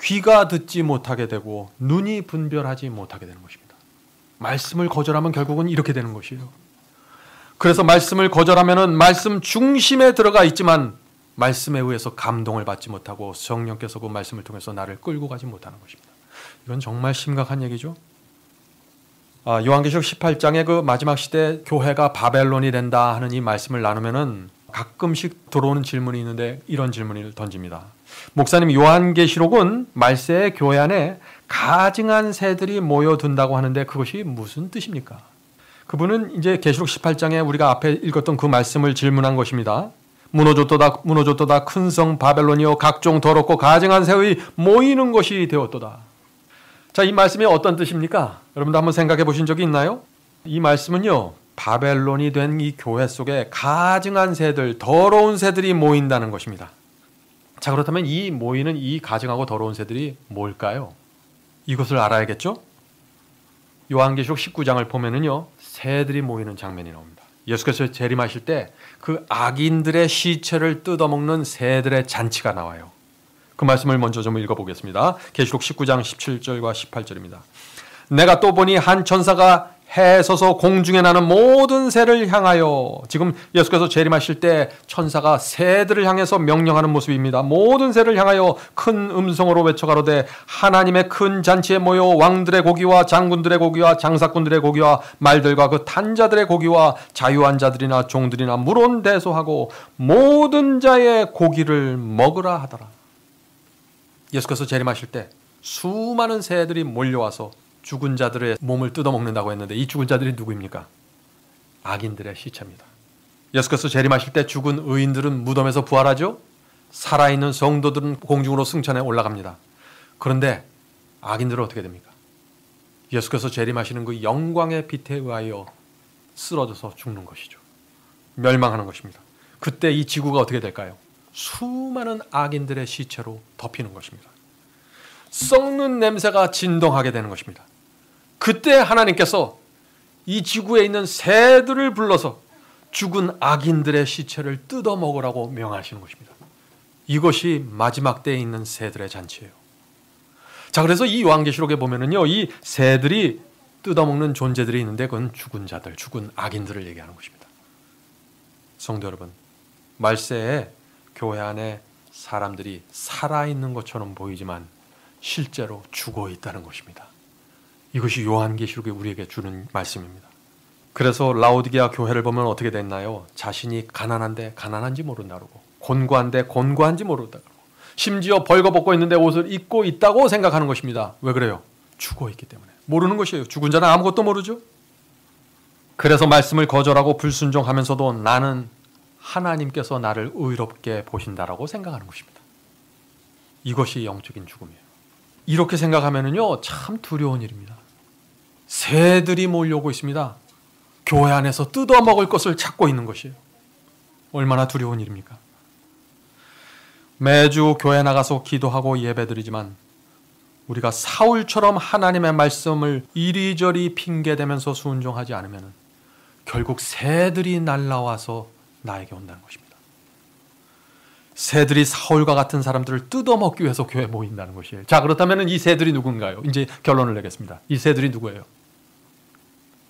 귀가 듣지 못하게 되고 눈이 분별하지 못하게 되는 것입니다. 말씀을 거절하면 결국은 이렇게 되는 것이에요. 그래서 말씀을 거절하면은 말씀 중심에 들어가 있지만 말씀에 의해서 감동을 받지 못하고 성령께서 그 말씀을 통해서 나를 끌고 가지 못하는 것입니다. 이건 정말 심각한 얘기죠. 요한계시록 18장의 그 마지막 시대 교회가 바벨론이 된다 하는 이 말씀을 나누면은 가끔씩 들어오는 질문이 있는데 이런 질문을 던집니다. 목사님, 요한계시록은 말세의 교회 안에 가증한 새들이 모여든다고 하는데 그것이 무슨 뜻입니까? 그분은 이제 계시록 18장에 우리가 앞에 읽었던 그 말씀을 질문한 것입니다. 무너졌도다 무너졌도다 큰 성 바벨론이요 각종 더럽고 가증한 새의 모이는 것이 되었도다. 자, 이 말씀이 어떤 뜻입니까? 여러분도 한번 생각해 보신 적이 있나요? 이 말씀은요 바벨론이 된 이 교회 속에 가증한 새들, 더러운 새들이 모인다는 것입니다. 자, 그렇다면 이 모이는 이 가증하고 더러운 새들이 뭘까요? 이것을 알아야겠죠? 요한계시록 19장을 보면은요 새들이 모이는 장면이 나옵니다. 예수께서 재림하실 때 그 악인들의 시체를 뜯어먹는 새들의 잔치가 나와요. 그 말씀을 먼저 좀 읽어보겠습니다. 계시록 19장 17절과 18절입니다. 내가 또 보니 한 천사가 해에 서서 공중에 나는 모든 새를 향하여, 지금 예수께서 재림하실 때 천사가 새들을 향해서 명령하는 모습입니다. 모든 새를 향하여 큰 음성으로 외쳐가로되 하나님의 큰 잔치에 모여 왕들의 고기와 장군들의 고기와 장사꾼들의 고기와 말들과 그 탄자들의 고기와 자유한 자들이나 종들이나 물론 대소하고 모든 자의 고기를 먹으라 하더라. 예수께서 재림하실 때 수많은 새들이 몰려와서 죽은 자들의 몸을 뜯어먹는다고 했는데 이 죽은 자들이 누구입니까? 악인들의 시체입니다. 예수께서 재림하실 때 죽은 의인들은 무덤에서 부활하죠. 살아있는 성도들은 공중으로 승천해 올라갑니다. 그런데 악인들은 어떻게 됩니까? 예수께서 재림하시는 그 영광의 빛에 의하여 쓰러져서 죽는 것이죠. 멸망하는 것입니다. 그때 이 지구가 어떻게 될까요? 수많은 악인들의 시체로 덮이는 것입니다. 썩는 냄새가 진동하게 되는 것입니다. 그때 하나님께서 이 지구에 있는 새들을 불러서 죽은 악인들의 시체를 뜯어먹으라고 명하시는 것입니다. 이것이 마지막 때에 있는 새들의 잔치예요. 자, 그래서 이 요한계시록에 보면은요, 이 새들이 뜯어먹는 존재들이 있는데 그건 죽은 자들, 죽은 악인들을 얘기하는 것입니다. 성도 여러분, 말세에 교회 안에 사람들이 살아있는 것처럼 보이지만 실제로 죽어 있다는 것입니다. 이것이 요한계시록이 우리에게 주는 말씀입니다. 그래서 라오디게아 교회를 보면 어떻게 됐나요? 자신이 가난한데 가난한지 모른다 그러고 곤고한데 곤고한지 모른다 그러고 심지어 벌거벗고 있는데 옷을 입고 있다고 생각하는 것입니다. 왜 그래요? 죽어 있기 때문에. 모르는 것이에요. 죽은 자는 아무것도 모르죠. 그래서 말씀을 거절하고 불순종하면서도 나는 하나님께서 나를 의롭게 보신다라고 생각하는 것입니다. 이것이 영적인 죽음이에요. 이렇게 생각하면은요, 참 두려운 일입니다. 새들이 몰려오고 있습니다. 교회 안에서 뜯어먹을 것을 찾고 있는 것이에요. 얼마나 두려운 일입니까? 매주 교회 나가서 기도하고 예배드리지만 우리가 사울처럼 하나님의 말씀을 이리저리 핑계대면서 순종하지 않으면 결국 새들이 날라와서 나에게 온다는 것입니다. 새들이 사울과 같은 사람들을 뜯어먹기 위해서 교회에 모인다는 것이에요. 자, 그렇다면 이 새들이 누군가요? 이제 결론을 내겠습니다. 이 새들이 누구예요?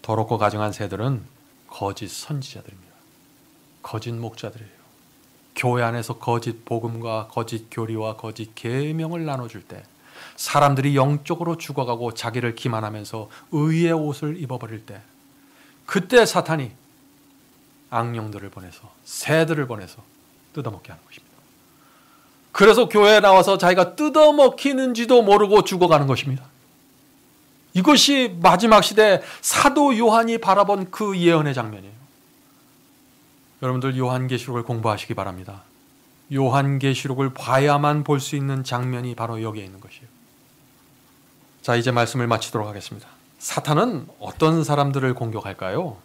더럽고 가증한 새들은 거짓 선지자들입니다. 거짓 목자들이에요. 교회 안에서 거짓 복음과 거짓 교리와 거짓 계명을 나눠줄 때 사람들이 영적으로 죽어가고 자기를 기만하면서 의의 옷을 입어버릴 때 그때 사탄이 악령들을 보내서 새들을 보내서 뜯어먹게 하는 것입니다. 그래서 교회에 나와서 자기가 뜯어먹히는지도 모르고 죽어가는 것입니다. 이것이 마지막 시대 사도 요한이 바라본 그 예언의 장면이에요. 여러분들 요한계시록을 공부하시기 바랍니다. 요한계시록을 봐야만 볼 수 있는 장면이 바로 여기에 있는 것이에요. 자, 이제 말씀을 마치도록 하겠습니다. 사탄은 어떤 사람들을 공격할까요?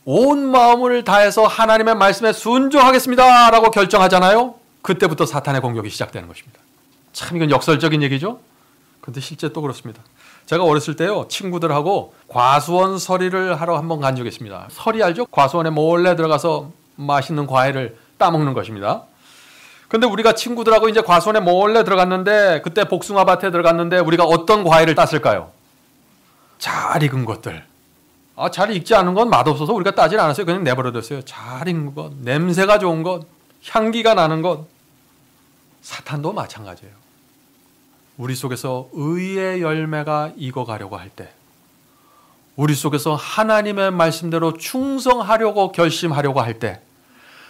온 마음을 다해서 하나님의 말씀에 순종하겠습니다 라고 결정하잖아요. 그때부터 사탄의 공격이 시작되는 것입니다. 참 이건 역설적인 얘기죠. 그런데 실제 또 그렇습니다. 제가 어렸을 때요, 친구들하고 과수원 서리를 하러 한번 간 적이 있습니다. 서리 알죠? 과수원에 몰래 들어가서 맛있는 과일을 따먹는 것입니다. 근데 우리가 친구들하고 이제 과수원에 몰래 들어갔는데, 그때 복숭아밭에 들어갔는데 우리가 어떤 과일을 땄을까요? 잘 익은 것들. 잘 익지 않은 건 맛없어서 우리가 따질 않았어요. 그냥 내버려뒀어요. 잘 익은 것, 냄새가 좋은 것, 향기가 나는 것. 사탄도 마찬가지예요. 우리 속에서 의의 열매가 익어가려고 할 때, 우리 속에서 하나님의 말씀대로 충성하려고 결심하려고 할 때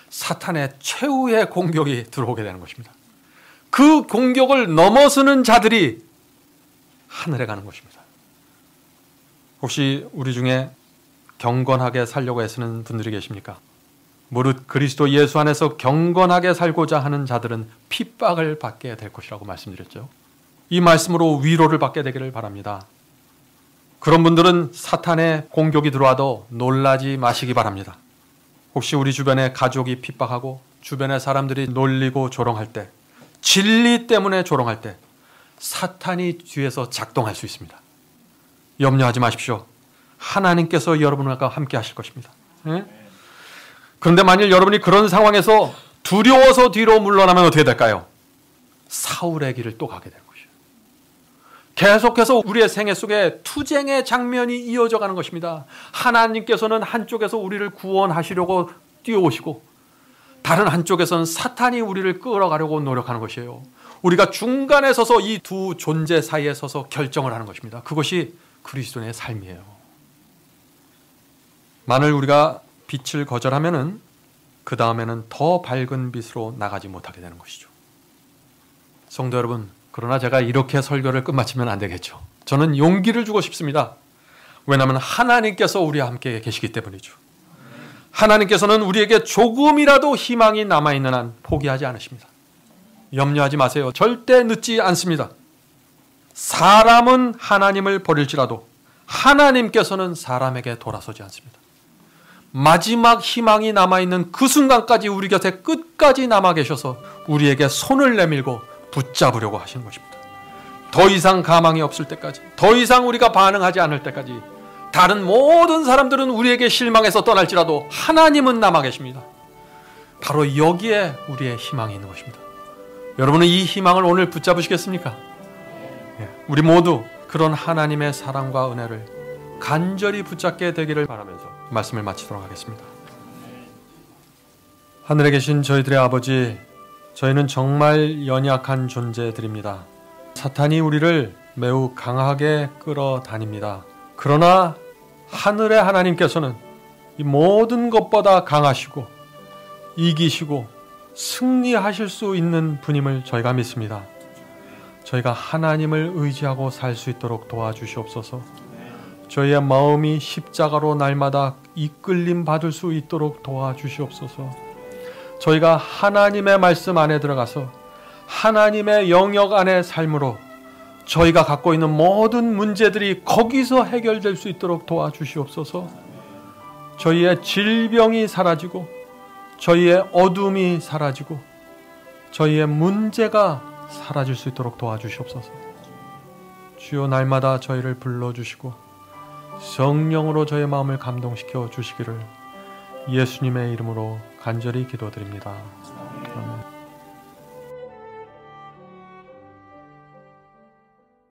사탄의 최후의 공격이 들어오게 되는 것입니다. 그 공격을 넘어서는 자들이 하늘에 가는 것입니다. 혹시 우리 중에 경건하게 살려고 애쓰는 분들이 계십니까? 무릇 그리스도 예수 안에서 경건하게 살고자 하는 자들은 핍박을 받게 될 것이라고 말씀드렸죠. 이 말씀으로 위로를 받게 되기를 바랍니다. 그런 분들은 사탄의 공격이 들어와도 놀라지 마시기 바랍니다. 혹시 우리 주변에 가족이 핍박하고 주변의 사람들이 놀리고 조롱할 때, 진리 때문에 조롱할 때 사탄이 뒤에서 작동할 수 있습니다. 염려하지 마십시오. 하나님께서 여러분과 함께 하실 것입니다. 네? 그런데 만일 여러분이 그런 상황에서 두려워서 뒤로 물러나면 어떻게 될까요? 사울의 길을 또 가게 되는 것이에요. 계속해서 우리의 생애 속에 투쟁의 장면이 이어져 가는 것입니다. 하나님께서는 한쪽에서 우리를 구원하시려고 뛰어오시고, 다른 한쪽에서는 사탄이 우리를 끌어가려고 노력하는 것이에요. 우리가 중간에 서서 이 두 존재 사이에 서서 결정을 하는 것입니다. 그것이 그리스도인의 삶이에요. 만일 우리가 빛을 거절하면은 그 다음에는 더 밝은 빛으로 나가지 못하게 되는 것이죠. 성도 여러분, 그러나 제가 이렇게 설교를 끝마치면 안 되겠죠. 저는 용기를 주고 싶습니다. 왜냐하면 하나님께서 우리와 함께 계시기 때문이죠. 하나님께서는 우리에게 조금이라도 희망이 남아있는 한 포기하지 않으십니다. 염려하지 마세요. 절대 늦지 않습니다. 사람은 하나님을 버릴지라도 하나님께서는 사람에게 돌아서지 않습니다. 마지막 희망이 남아있는 그 순간까지 우리 곁에 끝까지 남아 계셔서 우리에게 손을 내밀고 붙잡으려고 하시는 것입니다. 더 이상 가망이 없을 때까지, 더 이상 우리가 반응하지 않을 때까지, 다른 모든 사람들은 우리에게 실망해서 떠날지라도 하나님은 남아 계십니다. 바로 여기에 우리의 희망이 있는 것입니다. 여러분은 이 희망을 오늘 붙잡으시겠습니까? 우리 모두 그런 하나님의 사랑과 은혜를 간절히 붙잡게 되기를 바라면서 말씀을 마치도록 하겠습니다. 하늘에 계신 저희들의 아버지, 저희는 정말 연약한 존재들입니다. 사탄이 우리를 매우 강하게 끌어다닙니다. 그러나 하늘의 하나님께서는 이 모든 것보다 강하시고 이기시고 승리하실 수 있는 분임을 저희가 믿습니다. 저희가 하나님을 의지하고 살 수 있도록 도와주시옵소서. 저희의 마음이 십자가로 날마다 이끌림 받을 수 있도록 도와주시옵소서. 저희가 하나님의 말씀 안에 들어가서 하나님의 영역 안의 삶으로 저희가 갖고 있는 모든 문제들이 거기서 해결될 수 있도록 도와주시옵소서. 저희의 질병이 사라지고 저희의 어둠이 사라지고 저희의 문제가 사라질 수 있도록 도와주시옵소서. 주여, 날마다 저희를 불러주시고 성령으로 저의 마음을 감동시켜 주시기를 예수님의 이름으로 간절히 기도드립니다.